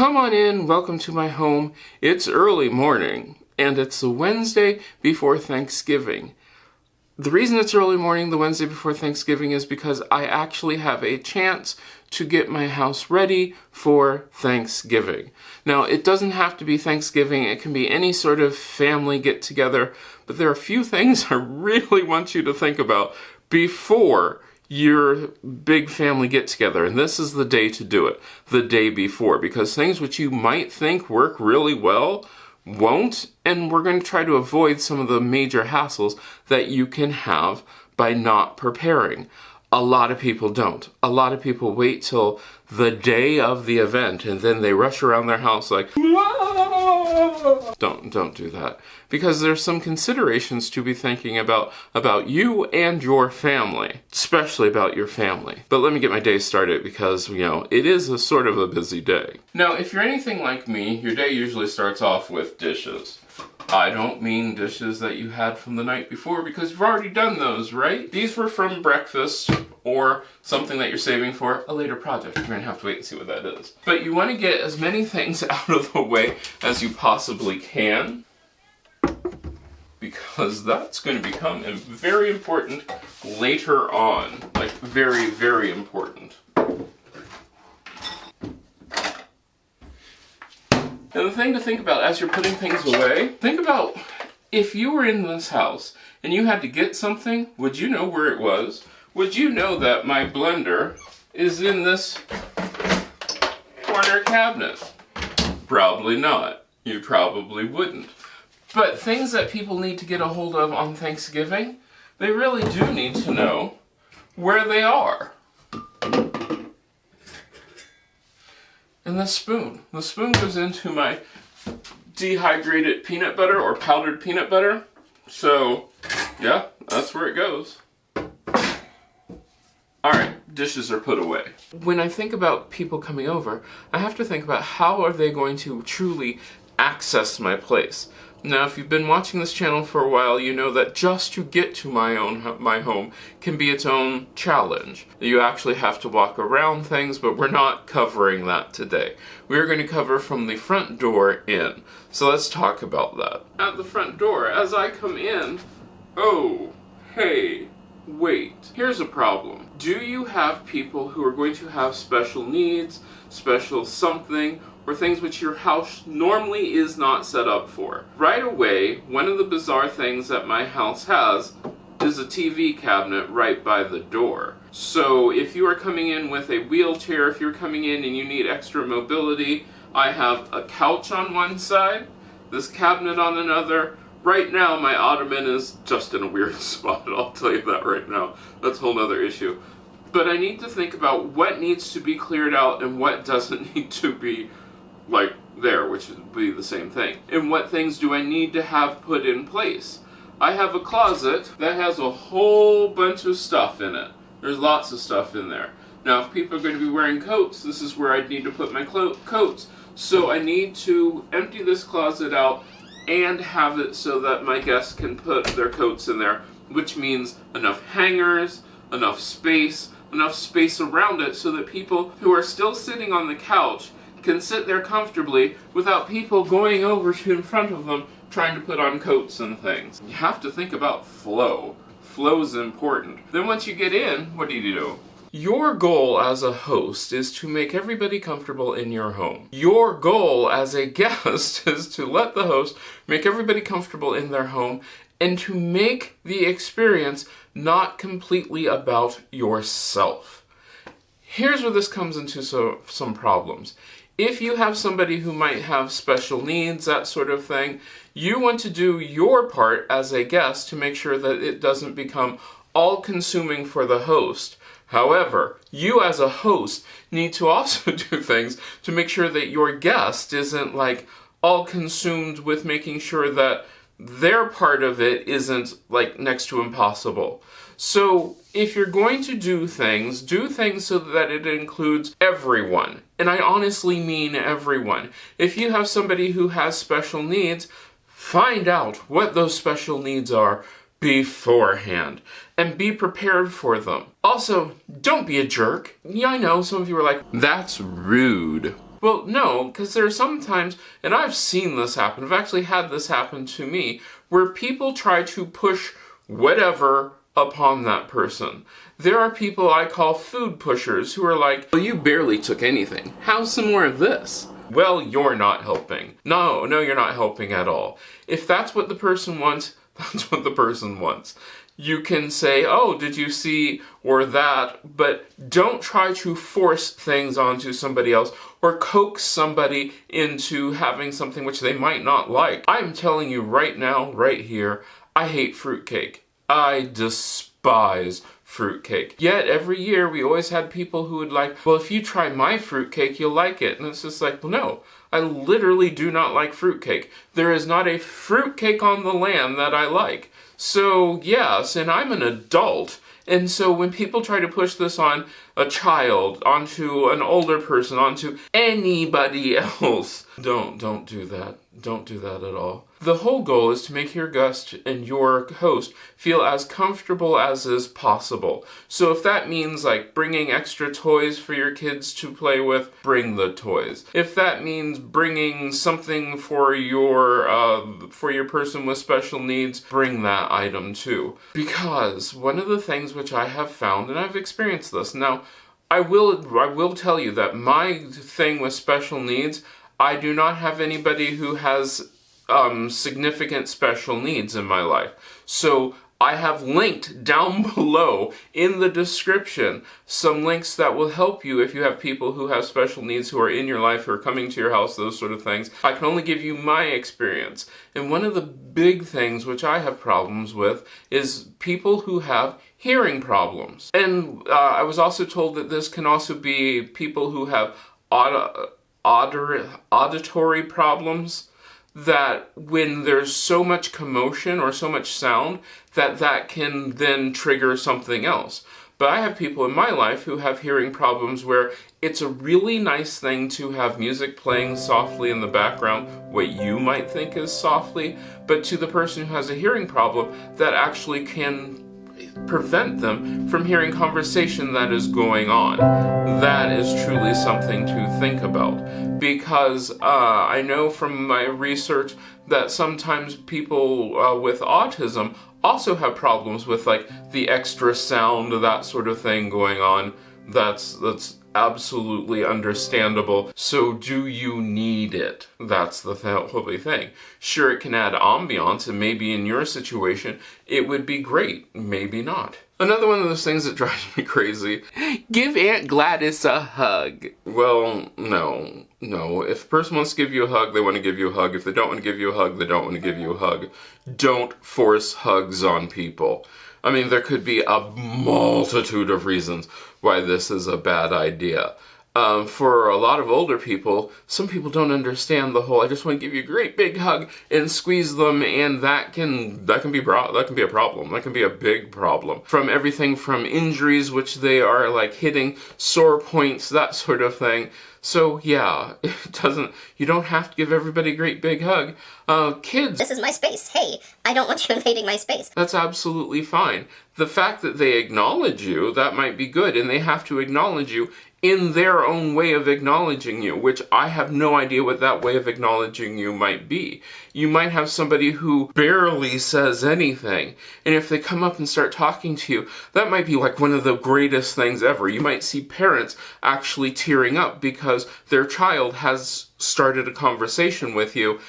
Come on in, welcome to my home. It's early morning, and it's the Wednesday before Thanksgiving. The reason it's early morning, the Wednesday before Thanksgiving, is because I actually have a chance to get my house ready for Thanksgiving. Now, it doesn't have to be Thanksgiving, it can be any sort of family get-together, but there are a few things I really want you to think about before your big family get-together, and this is the day to do it, the day before, because things which you might think work really well won't, and we're going to try to avoid some of the major hassles that you can have by not preparing. A lot of people don't. A lot of people wait till the day of the event and then they rush around their house like, "Whoa!" Don't do that. Because there's some considerations to be thinking about you and your family, especially about your family. But let me get my day started because, it is a sort of a busy day. Now, if you're anything like me, your day usually starts off with dishes. I don't mean dishes that you had from the night before because you've already done those, right? These were from breakfast or something that you're saving for a later project. You're gonna have to wait and see what that is. But you want to get as many things out of the way as you possibly can because that's going to become very important later on. Like very, very important. And the thing to think about as you're putting things away, think about if you were in this house and you had to get something, would you know where it was? Would you know that my blender is in this corner cabinet? Probably not. You probably wouldn't. But things that people need to get a hold of on Thanksgiving, they really do need to know where they are. And the spoon. The spoon goes into my dehydrated peanut butter or powdered peanut butter. So, yeah, that's where it goes. Alright, dishes are put away. When I think about people coming over, I have to think about how are they going to truly access my place. Now, if you've been watching this channel for a while, you know that just to get to my home can be its own challenge. You actually have to walk around things, but we're not covering that today. We're going to cover from the front door in. So let's talk about that. At the front door, as I come in, oh, hey, wait. Here's a problem. Do you have people who are going to have special needs, special something, or things which your house normally is not set up for? Right away, one of the bizarre things that my house has is a TV cabinet right by the door. So if you are coming in with a wheelchair, if you're coming in and you need extra mobility, I have a couch on one side, this cabinet on another. Right now, my ottoman is just in a weird spot, I'll tell you that right now. That's a whole other issue. But I need to think about what needs to be cleared out and what doesn't need to be there, which would be the same thing. And what things do I need to have put in place? I have a closet that has a whole bunch of stuff in it. There's lots of stuff in there. Now, if people are going to be wearing coats, this is where I'd need to put my coats. So I need to empty this closet out and have it so that my guests can put their coats in there, which means enough hangers, enough space around it so that people who are still sitting on the couch can sit there comfortably without people going over to in front of them trying to put on coats and things. You have to think about flow. Flow's important. Then once you get in, what do? Your goal as a host is to make everybody comfortable in your home. Your goal as a guest is to let the host make everybody comfortable in their home and to make the experience not completely about yourself. Here's where this comes into some problems. If you have somebody who might have special needs, that sort of thing, you want to do your part as a guest to make sure that it doesn't become all-consuming for the host. However, you as a host need to also do things to make sure that your guest isn't all consumed with making sure that their part of it isn't next to impossible. So if you're going to do things so that it includes everyone. And I honestly mean everyone. If you have somebody who has special needs, find out what those special needs are beforehand and be prepared for them. Also, don't be a jerk. Yeah, I know some of you are like, that's rude. Well, no, because there are some times, and I've seen this happen, I've actually had this happen to me, where people try to push whatever upon that person. There are people I call food pushers who are like, well, you barely took anything. Have some more of this. Well, you're not helping. No, you're not helping at all. If that's what the person wants, that's what the person wants. You can say, oh, did you see, or that, but don't try to force things onto somebody else or coax somebody into having something which they might not like. I'm telling you right now, right here, I hate fruitcake. I despise fruitcake. Yet every year we always had people who would like, well, if you try my fruitcake, you'll like it. And it's just like, well, no, I literally do not like fruitcake. There is not a fruitcake on the land that I like. So yes, and I'm an adult. And so when people try to push this on a child, onto an older person, onto anybody else, don't do that. Don't do that at all. The whole goal is to make your guest and your host feel as comfortable as is possible. So if that means like bringing extra toys for your kids to play with, bring the toys. If that means bringing something for your person with special needs, bring that item too. Because one of the things which I have found, and I've experienced this, now I will tell you that my thing with special needs, I do not have anybody who has significant special needs in my life. So I have linked down below in the description some links that will help you if you have people who have special needs who are in your life, who are coming to your house, those sort of things. I can only give you my experience. And one of the big things which I have problems with is people who have hearing problems. And I was also told that this can also be people who have auditory problems, that when there's so much commotion or so much sound, that can then trigger something else. But I have people in my life who have hearing problems where it's a really nice thing to have music playing softly in the background, what you might think is softly, but to the person who has a hearing problem, that actually can prevent them from hearing conversation that is going on. That is truly something to think about, because I know from my research that sometimes people with autism also have problems with like the extra sound, that sort of thing going on. That's absolutely understandable. So do you need it? That's the whole thing. Sure, it can add ambiance, and maybe in your situation it would be great, maybe not. Another one of those things that drives me crazy, give Aunt Gladys a hug. Well, no. If a person wants to give you a hug, they want to give you a hug. If they don't want to give you a hug, they don't want to give you a hug. Don't force hugs on people. I mean, there could be a multitude of reasons why this is a bad idea. For a lot of older people, some people don't understand the whole, I just want to give you a great big hug and squeeze them, and that can be a problem. That can be a big problem. From everything from injuries, which they are like hitting, sore points, that sort of thing. So yeah, you don't have to give everybody a great big hug. Kids, this is my space. Hey, I don't want you invading my space. That's absolutely fine. The fact that they acknowledge you, that might be good, and they have to acknowledge you in their own way of acknowledging you, which I have no idea what that way of acknowledging you might be. You might have somebody who barely says anything, and if they come up and start talking to you, that might be like one of the greatest things ever. You might see parents actually tearing up because their child has started a conversation with you,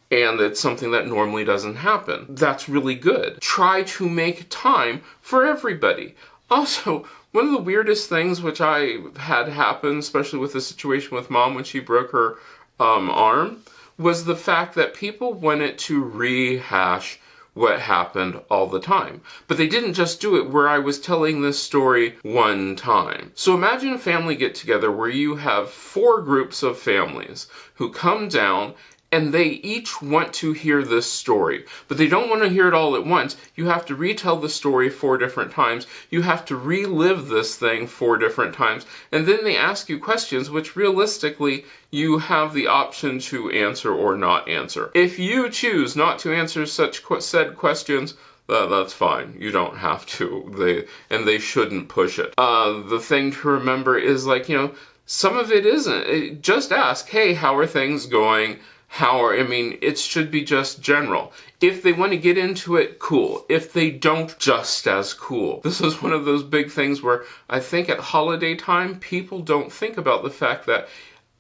and it's something that normally doesn't happen. That's really good. Try to make time for everybody. Also, one of the weirdest things which I had happen, especially with the situation with Mom when she broke her arm, was the fact that people wanted to rehash what happened all the time. But they didn't just do it where I was telling this story one time. So imagine a family get together where you have 4 groups of families who come down and they each want to hear this story, but they don't want to hear it all at once. You have to retell the story 4 different times. You have to relive this thing 4 different times. And then they ask you questions which realistically you have the option to answer or not answer. If you choose not to answer such said questions, that's fine. You don't have to. They shouldn't push it. The thing to remember is, like, Some of it isn't. Just ask, hey, how are things going? It should be just general. If they want to get into it, cool. If they don't, just as cool. This is one of those big things where I think at holiday time, people don't think about the fact that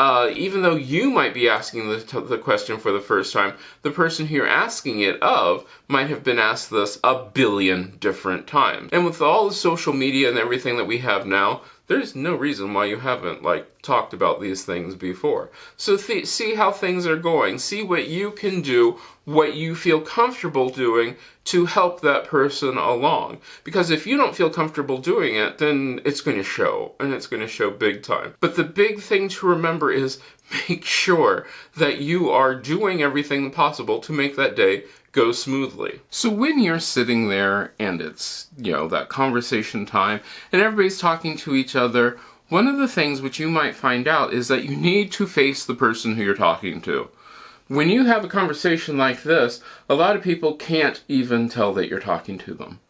even though you might be asking the question for the first time, the person who you're asking it of might have been asked this a billion different times. And with all the social media and everything that we have now, there's no reason why you haven't, talked about these things before. So see how things are going. See what you can do, what you feel comfortable doing to help that person along. Because if you don't feel comfortable doing it, then it's going to show, and it's going to show big time. But the big thing to remember is make sure that you are doing everything possible to make that day go smoothly. So when you're sitting there and it's, that conversation time and everybody's talking to each other, one of the things which you might find out is that you need to face the person who you're talking to. When you have a conversation like this, a lot of people can't even tell that you're talking to them.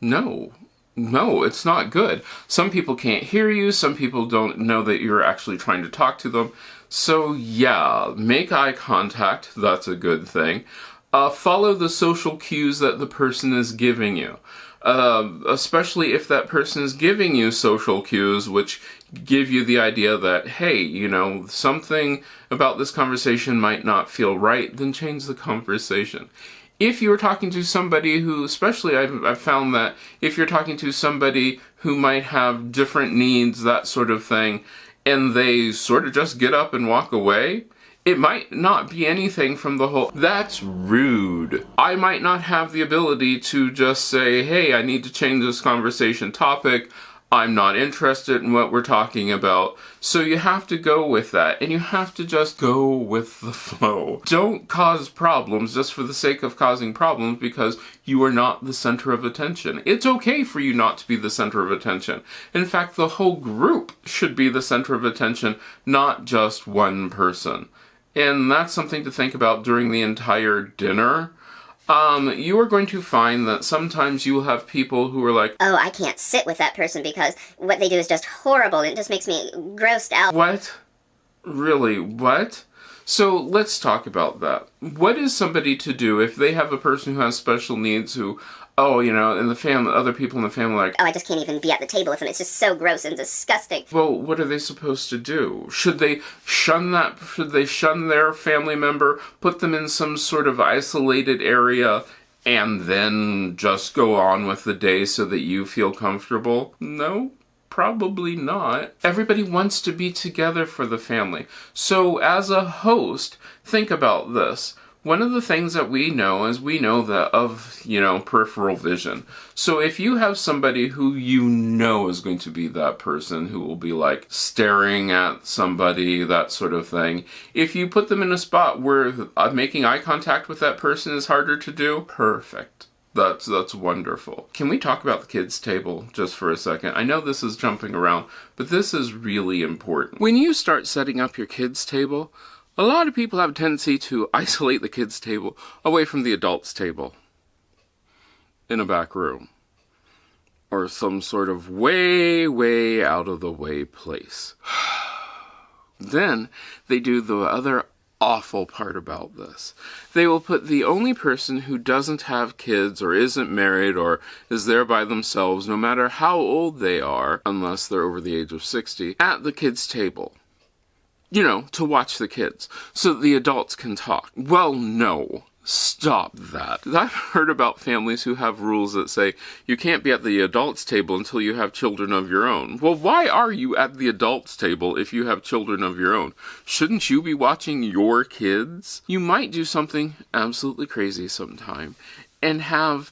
No, it's not good. Some people can't hear you. Some people don't know that you're actually trying to talk to them. So yeah, make eye contact. That's a good thing. Follow the social cues that the person is giving you. Especially if that person is giving you social cues which give you the idea that, hey, something about this conversation might not feel right, then change the conversation. If you're talking to somebody who, especially I've found that if you're talking to somebody who might have different needs, that sort of thing, and they sort of just get up and walk away, it might not be anything from the whole, that's rude. I might not have the ability to just say, hey, I need to change this conversation topic. I'm not interested in what we're talking about. So you have to go with that, and you have to just go with the flow. Don't cause problems just for the sake of causing problems because you are not the center of attention. It's okay for you not to be the center of attention. In fact, the whole group should be the center of attention, not just one person. And that's something to think about during the entire dinner. You are going to find that sometimes you will have people who are like, oh, I can't sit with that person because what they do is just horrible and it just makes me grossed out. What? Really, what? So let's talk about that. What is somebody to do if they have a person who has special needs who, and the family, other people in the family are like, oh, I just can't even be at the table with them. It's just so gross and disgusting. Well, what are they supposed to do? Should they shun their family member, put them in some sort of isolated area, and then just go on with the day so that you feel comfortable? No, probably not. Everybody wants to be together for the family. So as a host, think about this. One of the things that we know is that of, peripheral vision. So if you have somebody who is going to be that person who will be staring at somebody, that sort of thing, if you put them in a spot where making eye contact with that person is harder to do, perfect. That's wonderful. Can we talk about the kids' table just for a second? I know this is jumping around, but this is really important. When you start setting up your kids' table, a lot of people have a tendency to isolate the kids' table away from the adults' table in a back room or some sort of way, way out of the way place. Then they do the other awful part about this. They will put the only person who doesn't have kids or isn't married or is there by themselves, no matter how old they are, unless they're over the age of 60, at the kids' table. To watch the kids, so that the adults can talk. Well, no. Stop that. I've heard about families who have rules that say you can't be at the adults' table until you have children of your own. Well, why are you at the adults' table if you have children of your own? Shouldn't you be watching your kids? You might do something absolutely crazy sometime and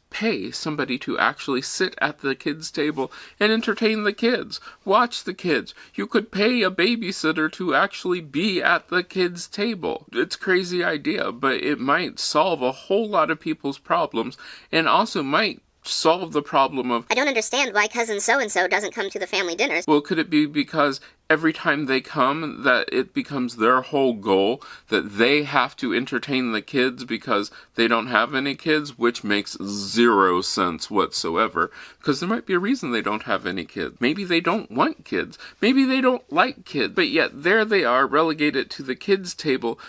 pay somebody to actually sit at the kids' table and entertain the kids, watch the kids. You could pay a babysitter to actually be at the kids' table. It's a crazy idea, but it might solve a whole lot of people's problems and also might solve the problem of, I don't understand why cousin so-and-so doesn't come to the family dinners. Well, could it be because every time they come, that it becomes their whole goal that they have to entertain the kids because they don't have any kids, which makes zero sense whatsoever, because there might be a reason they don't have any kids. Maybe they don't want kids. Maybe they don't like kids. But yet there they are, relegated to the kids' table,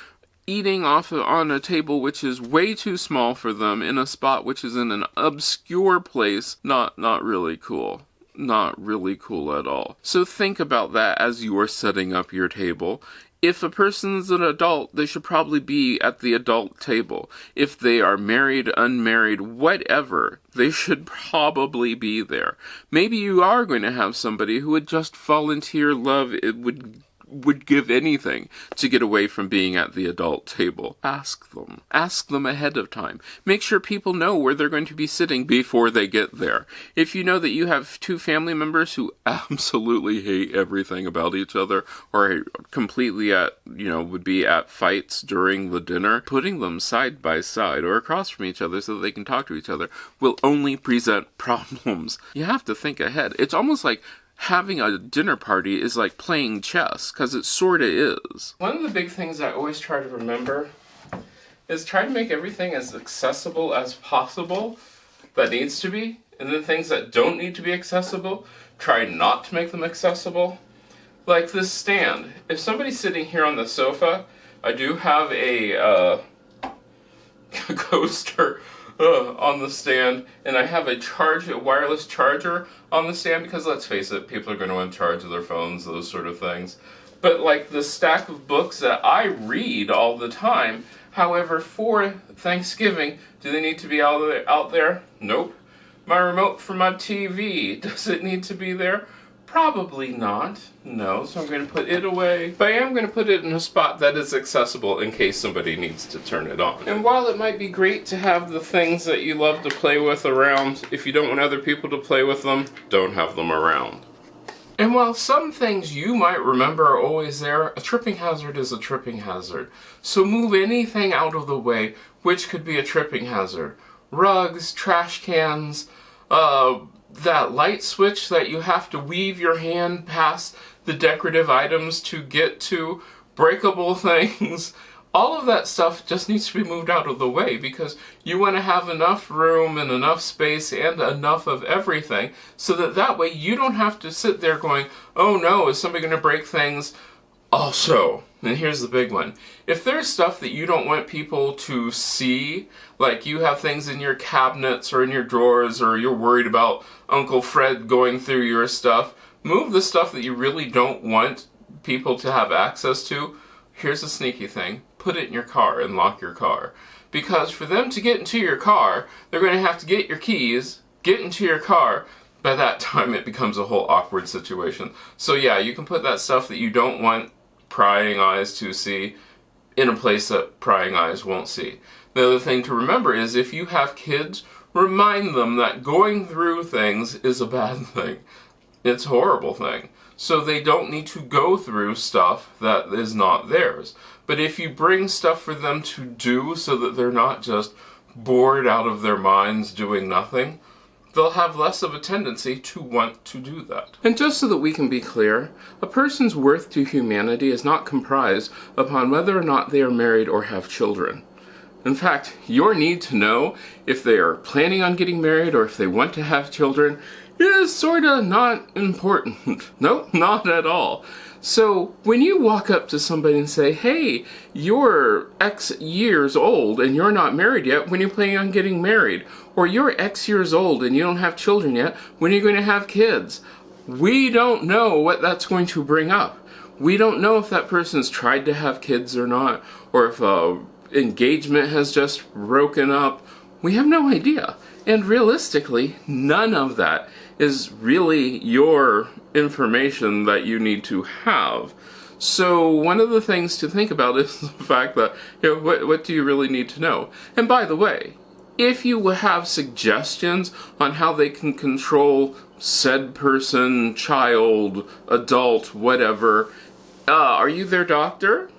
eating off on a table which is way too small for them, in a spot which is in an obscure place. Not really cool. Not really cool at all. So think about that as you are setting up your table. If a person's an adult, they should probably be at the adult table. If they are married, unmarried, whatever, they should probably be there. Maybe you are going to have somebody who would just volunteer love, it would give anything to get away from being at the adult table. Ask them. Ask them ahead of time. Make sure people know where they're going to be sitting before they get there. If you know that you have two family members who absolutely hate everything about each other, or completely would be at fights during the dinner, putting them side by side or across from each other so that they can talk to each other will only present problems. You have to think ahead. It's almost like having a dinner party is like playing chess, because it sort of is. One of the big things I always try to remember is try to make everything as accessible as possible that needs to be, and then things that don't need to be accessible, try not to make them accessible. Like this stand. If somebody's sitting here on the sofa, I do have a coaster on the stand, and I have a wireless charger on the stand, because let's face it, people are going to want to charge their phones, those sort of things. But like the stack of books that I read all the time, however, for Thanksgiving, do they need to be out there? Nope. My remote for my TV, does it need to be there? Probably not. No, so I'm going to put it away. But I am going to put it in a spot that is accessible in case somebody needs to turn it on. And while it might be great to have the things that you love to play with around, if you don't want other people to play with them, don't have them around. And while some things you might remember are always there, a tripping hazard is a tripping hazard. So move anything out of the way which could be a tripping hazard. Rugs, trash cans, that light switch that you have to weave your hand past the decorative items to get to, breakable things, all of that stuff just needs to be moved out of the way, because you want to have enough room and enough space and enough of everything so that way you don't have to sit there going, oh no, is somebody going to break things? Also, and here's the big one, if there's stuff that you don't want people to see, like you have things in your cabinets or in your drawers, or you're worried about Uncle Fred going through your stuff, move the stuff that you really don't want people to have access to. Here's a sneaky thing, put it in your car and lock your car. Because for them to get into your car, they're going to have to get your keys, get into your car. By that time it becomes a whole awkward situation. So yeah, you can put that stuff that you don't want prying eyes to see in a place that prying eyes won't see. The other thing to remember is if you have kids, remind them that going through things is a bad thing. It's a horrible thing. So they don't need to go through stuff that is not theirs. But if you bring stuff for them to do so that they're not just bored out of their minds doing nothing, they'll have less of a tendency to want to do that. And just so that we can be clear, a person's worth to humanity is not comprised upon whether or not they are married or have children. In fact, your need to know if they are planning on getting married or if they want to have children is sorta not important. No, not at all. So when you walk up to somebody and say, hey, you're X years old and you're not married yet, when are you planning on getting married? Or you're X years old and you don't have children yet, when are you going to have kids? We don't know what that's going to bring up. We don't know if that person's tried to have kids or not, or if engagement has just broken up. We have no idea. And realistically, none of that is really your information that you need to have. So one of the things to think about is the fact that, what do you really need to know? And by the way, if you have suggestions on how they can control said person, child, adult, whatever, are you their doctor?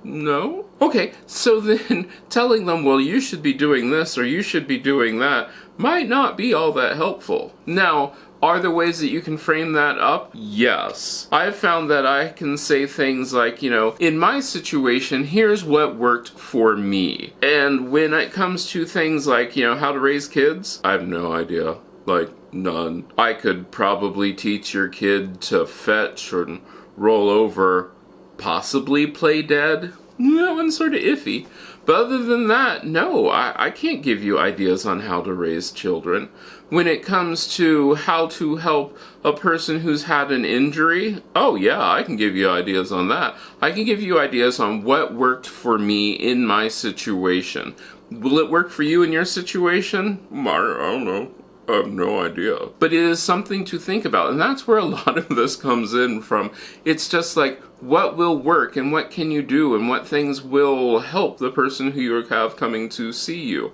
No? Okay, so then telling them, well, you should be doing this or you should be doing that might not be all that helpful. Now, Are there ways that you can frame that up? Yes. I've found that I can say things like, in my situation, here's what worked for me. And when it comes to things like, how to raise kids, I have no idea. Like, none. I could probably teach your kid to fetch or roll over, possibly play dead. That one's sort of iffy. But other than that, no, I can't give you ideas on how to raise children. When it comes to how to help a person who's had an injury, oh yeah, I can give you ideas on that. I can give you ideas on what worked for me in my situation. Will it work for you in your situation? I don't know. I have no idea. But it is something to think about, and that's where a lot of this comes in from. It's just like, what will work, and what can you do, and what things will help the person who you have coming to see you.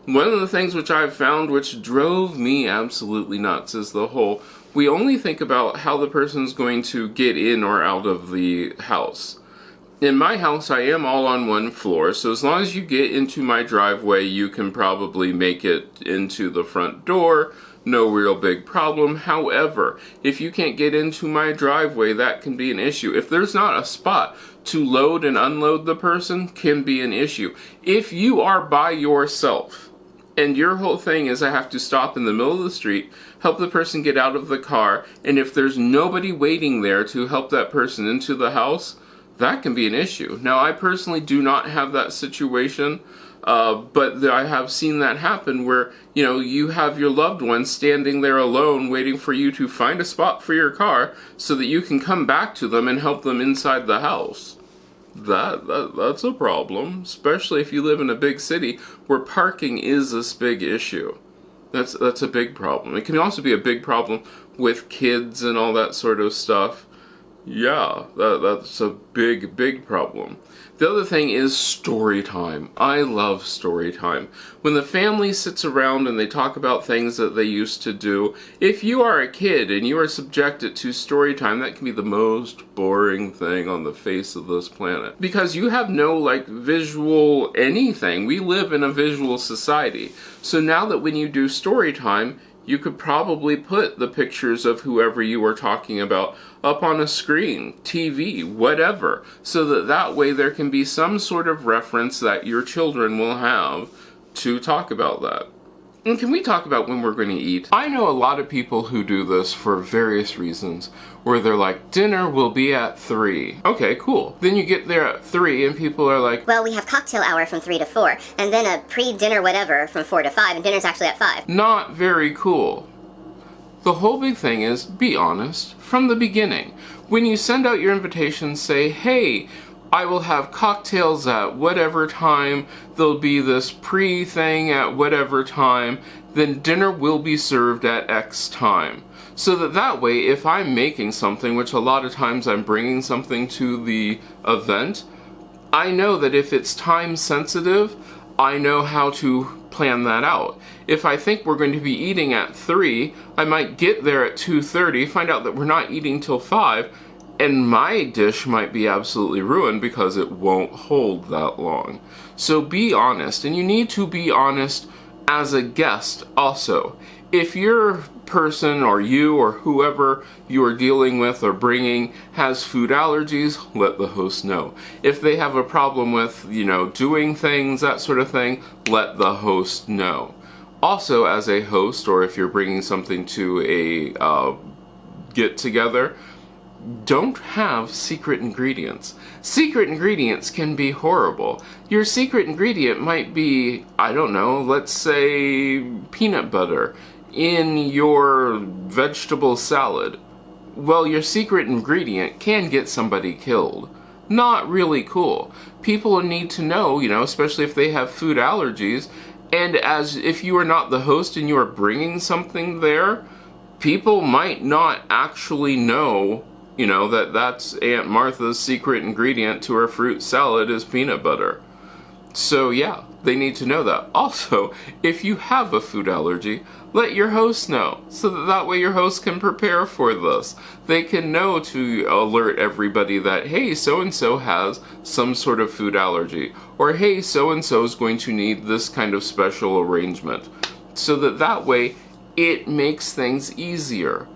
One of the things which I've found which drove me absolutely nuts is the whole, we only think about how the person's going to get in or out of the house. In my house, I am all on one floor, so as long as you get into my driveway, you can probably make it into the front door. No real big problem. However, if you can't get into my driveway, that can be an issue. If there's not a spot to load and unload the person, can be an issue. If you are by yourself, and your whole thing is I have to stop in the middle of the street, help the person get out of the car, and if there's nobody waiting there to help that person into the house, that can be an issue. Now, I personally do not have that situation, but I have seen that happen where, you have your loved one standing there alone waiting for you to find a spot for your car so that you can come back to them and help them inside the house. That's a problem, especially if you live in a big city where parking is this big issue. That's a big problem. It can also be a big problem with kids and all that sort of stuff. Yeah, that's a big problem. The other thing is story time. I love story time. When the family sits around and they talk about things that they used to do, if you are a kid and you are subjected to story time, that can be the most boring thing on the face of this planet. Because you have no, visual anything. We live in a visual society. So now that when you do story time, you could probably put the pictures of whoever you were talking about up on a screen, TV, whatever, so that way there can be some sort of reference that your children will have to talk about that. And can we talk about when we're going to eat? I know a lot of people who do this for various reasons, where they're like, dinner will be at 3. Okay, cool. Then you get there at 3 and people are like, well, we have cocktail hour from 3 to 4, and then a pre-dinner whatever from 4 to 5, and dinner's actually at 5. Not very cool. The whole big thing is, be honest from the beginning. When you send out your invitation, say, hey, I will have cocktails at whatever time, there'll be this pre-thing at whatever time, then dinner will be served at X time. So that way, if I'm making something, which a lot of times I'm bringing something to the event, I know that if it's time sensitive, I know how to plan that out. If I think we're going to be eating at 3, I might get there at 2:30, find out that we're not eating till 5, and my dish might be absolutely ruined because it won't hold that long. So be honest, and you need to be honest as a guest also. If your person or you or whoever you are dealing with or bringing has food allergies, let the host know. If they have a problem with, doing things, that sort of thing, let the host know. Also, as a host, or if you're bringing something to a get-together, don't have secret ingredients. Secret ingredients can be horrible. Your secret ingredient might be, I don't know, let's say peanut butter in your vegetable salad. Well, your secret ingredient can get somebody killed. Not really cool. People need to know, especially if they have food allergies, and as if you are not the host and you are bringing something there, people might not actually know that's Aunt Martha's secret ingredient to her fruit salad is peanut butter. So yeah, they need to know that. Also, if you have a food allergy, let your host know, so that way your host can prepare for this. They can know to alert everybody that, hey, so-and-so has some sort of food allergy, or hey, so-and-so is going to need this kind of special arrangement. So that way, It makes things easier.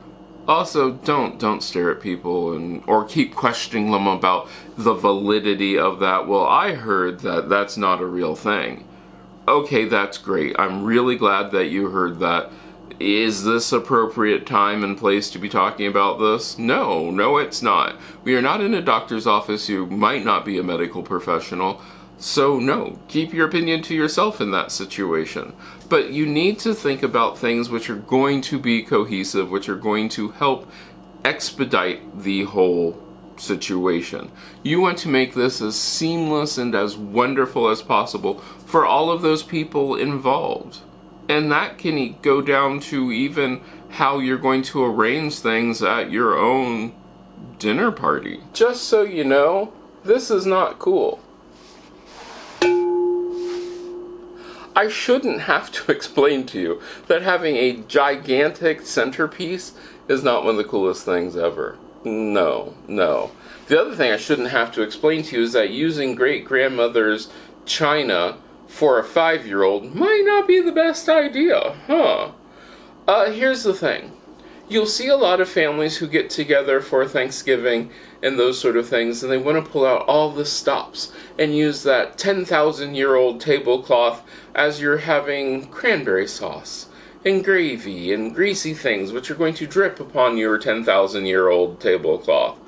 Also, don't stare at people or keep questioning them about the validity of that. Well, I heard that that's not a real thing. Okay, that's great. I'm really glad that you heard that. Is this appropriate time and place to be talking about this? No, it's not. We are not in a doctor's office. You might not be a medical professional. So no, keep your opinion to yourself in that situation. But you need to think about things which are going to be cohesive, which are going to help expedite the whole situation. You want to make this as seamless and as wonderful as possible for all of those people involved. And that can go down to even how you're going to arrange things at your own dinner party. Just so you know, this is not cool. I shouldn't have to explain to you that having a gigantic centerpiece is not one of the coolest things ever. No. The other thing I shouldn't have to explain to you is that using great-grandmother's china for a 5-year-old might not be the best idea, huh? Here's the thing. You'll see a lot of families who get together for Thanksgiving and those sort of things, and they want to pull out all the stops and use that 10,000-year-old tablecloth as you're having cranberry sauce and gravy and greasy things which are going to drip upon your 10,000-year-old tablecloth.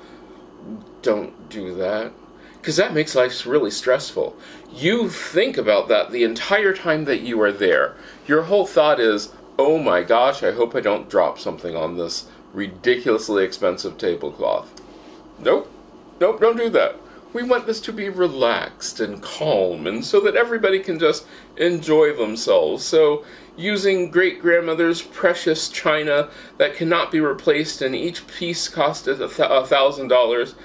Don't do that, because that makes life really stressful. You think about that the entire time that you are there. Your whole thought is, oh my gosh, I hope I don't drop something on this ridiculously expensive tablecloth. Nope, don't do that. We want this to be relaxed and calm, and so that everybody can just enjoy themselves. So, using great-grandmother's precious china that cannot be replaced and each piece cost $1,000,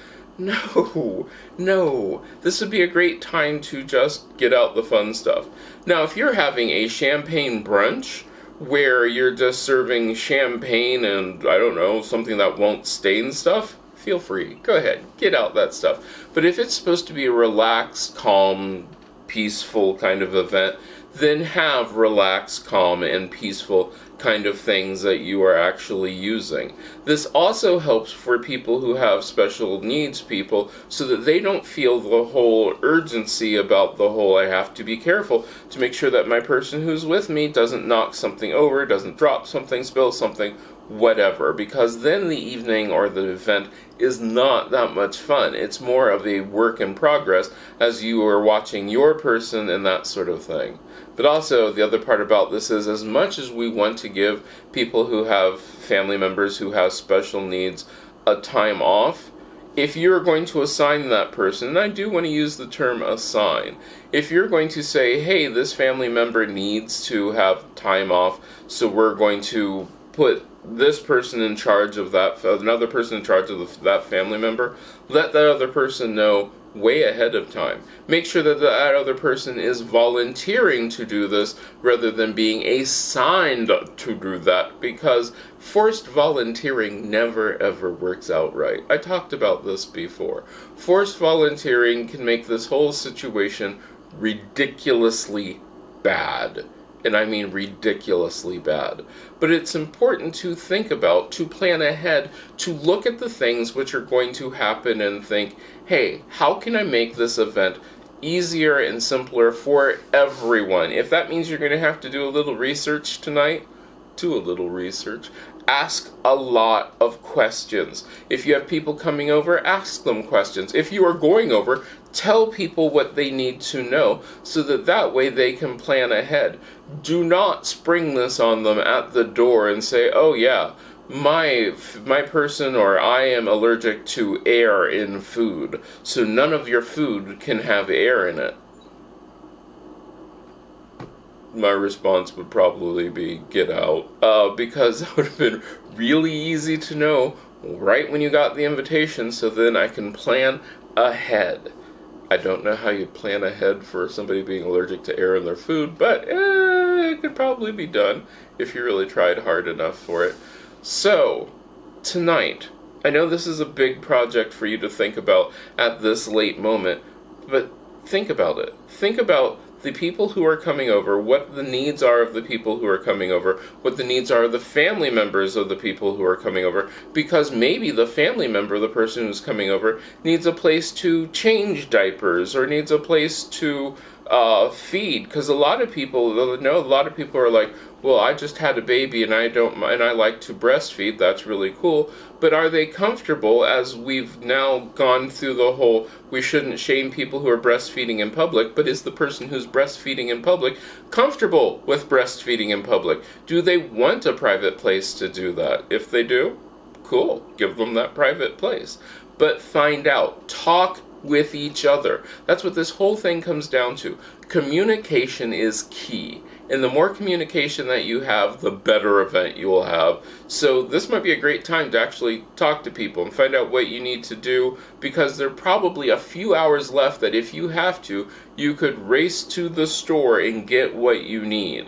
no. This would be a great time to just get out the fun stuff. Now, if you're having a champagne brunch, where you're just serving champagne and, I don't know, something that won't stain stuff, feel free. Go ahead. Get out that stuff. But if it's supposed to be a relaxed, calm, peaceful kind of event, then have relaxed, calm, and peaceful kind of things that you are actually using. This also helps for people who have special needs people so that they don't feel the whole urgency about the whole I have to be careful to make sure that my person who's with me doesn't knock something over, doesn't drop something, spill something, whatever, because then the evening or the event is not that much fun. It's more of a work in progress as you are watching your person and that sort of thing. But also, the other part about this is, as much as we want to give people who have family members who have special needs a time off, if you're going to assign that person, and I do want to use the term assign, if you're going to say, hey, this family member needs to have time off, so we're going to put this person in charge of that, another person in charge of that family member, let that other person know way ahead of time. Make sure that that other person is volunteering to do this rather than being assigned to do that, because forced volunteering never ever works out right. I talked about this before. Forced volunteering can make this whole situation ridiculously bad. And I mean ridiculously bad. But it's important to think about, to plan ahead, to look at the things which are going to happen and think, hey, how can I make this event easier and simpler for everyone? If that means you're going to have to do a little research tonight, do a little research. Ask a lot of questions. If you have people coming over, ask them questions. If you are going over, tell people what they need to know so that way they can plan ahead. Do not spring this on them at the door and say, oh yeah, my person or I am allergic to air in food, so none of your food can have air in it. My response would probably be, get out, because that would have been really easy to know right when you got the invitation, so then I can plan ahead. I don't know how you plan ahead for somebody being allergic to air in their food, but it could probably be done if you really tried hard enough for it. So, tonight, I know this is a big project for you to think about at this late moment, but think about it. Think about the people who are coming over, what the needs are of the people who are coming over, what the needs are of the family members of the people who are coming over, because maybe the family member, the person who's coming over, needs a place to change diapers or needs a place to feed, because a lot of people are like, well, I just had a baby and I like to breastfeed. That's really cool. But are they comfortable, as we've now gone through the whole we shouldn't shame people who are breastfeeding in public, but is the person who's breastfeeding in public comfortable with breastfeeding in public? Do they want a private place to do that? If they do, cool, give them that private place. But find out, talk with each other. That's what this whole thing comes down to. Communication is key. And the more communication that you have, the better event you will have. So this might be a great time to actually talk to people and find out what you need to do, because there are probably a few hours left that if you have to, you could race to the store and get what you need.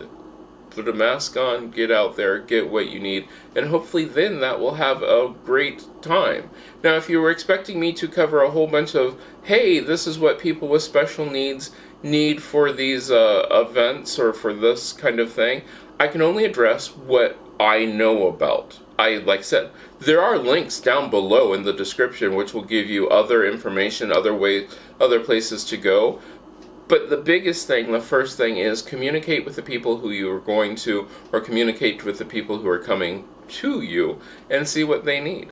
Put a mask on, get out there, get what you need, and hopefully then that will have a great time. Now, if you were expecting me to cover a whole bunch of, hey, this is what people with special needs need for these events or for this kind of thing, I can only address what I know about. Like I said, there are links down below in the description which will give you other information, other places to go. But the biggest thing, the first thing, is communicate with the people who you are going to, or communicate with the people who are coming to you, and see what they need.